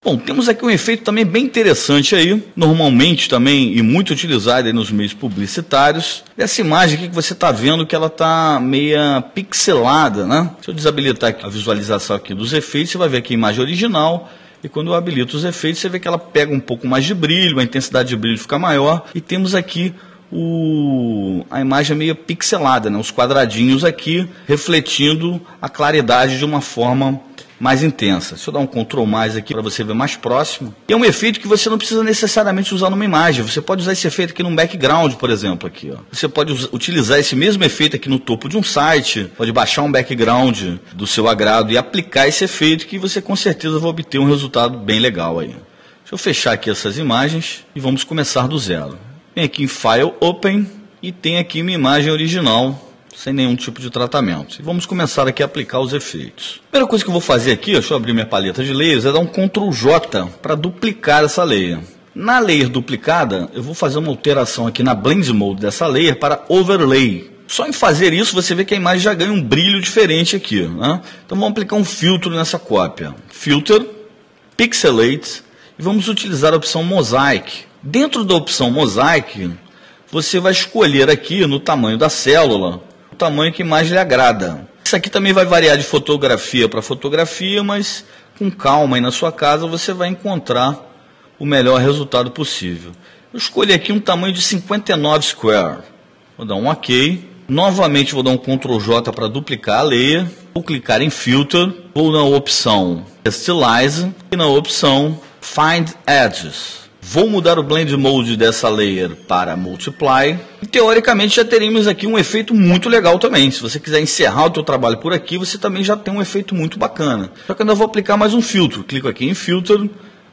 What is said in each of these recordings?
Bom, temos aqui um efeito também bem interessante aí, normalmente também e muito utilizado aí nos meios publicitários. Essa imagem aqui que você está vendo que ela está meia pixelada, né? Se eu desabilitar aqui a visualização aqui dos efeitos, você vai ver aqui a imagem original. E quando eu habilito os efeitos, você vê que ela pega um pouco mais de brilho, a intensidade de brilho fica maior. E temos aqui a imagem meio pixelada, né? Os quadradinhos aqui refletindo a claridade de uma forma mais intensa. Deixa eu dar um Ctrl mais aqui para você ver mais próximo. E é um efeito que você não precisa necessariamente usar numa imagem. Você pode usar esse efeito aqui no background, por exemplo. Aqui, ó. Você pode utilizar esse mesmo efeito aqui no topo de um site, pode baixar um background do seu agrado e aplicar esse efeito que você com certeza vai obter um resultado bem legal aí. Deixa eu fechar aqui essas imagens e vamos começar do zero. Vem aqui em File, Open e tem aqui minha imagem original, sem nenhum tipo de tratamento. E vamos começar aqui a aplicar os efeitos. A primeira coisa que eu vou fazer aqui, deixa eu abrir minha paleta de layers, é dar um Ctrl J para duplicar essa layer. Na layer duplicada, eu vou fazer uma alteração aqui na Blend Mode dessa layer para Overlay. Só em fazer isso, você vê que a imagem já ganha um brilho diferente aqui, né? Então vamos aplicar um filtro nessa cópia. Filter, Pixelate, e vamos utilizar a opção Mosaic. Dentro da opção Mosaic, você vai escolher aqui no tamanho da célula, o tamanho que mais lhe agrada. Isso aqui também vai variar de fotografia para fotografia, mas com calma aí na sua casa você vai encontrar o melhor resultado possível. Eu escolhi aqui um tamanho de 59 square. Vou dar um OK. Novamente vou dar um Ctrl J para duplicar a layer. Vou clicar em Filter, vou na opção Stylize e na opção Find Edges. Vou mudar o Blend Mode dessa layer para Multiply. E teoricamente já teríamos aqui um efeito muito legal também. Se você quiser encerrar o seu trabalho por aqui, você também já tem um efeito muito bacana. Só que eu ainda vou aplicar mais um filtro. Clico aqui em Filter,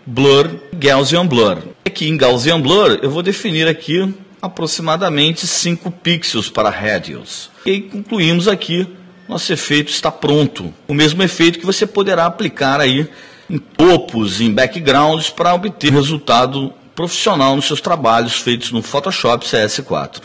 Blur, Gaussian Blur. Aqui em Gaussian Blur eu vou definir aqui aproximadamente 5 pixels para Radius. E aí concluímos aqui, nosso efeito está pronto. O mesmo efeito que você poderá aplicar aí em topos, em backgrounds, para obter resultado profissional nos seus trabalhos feitos no Photoshop CS4.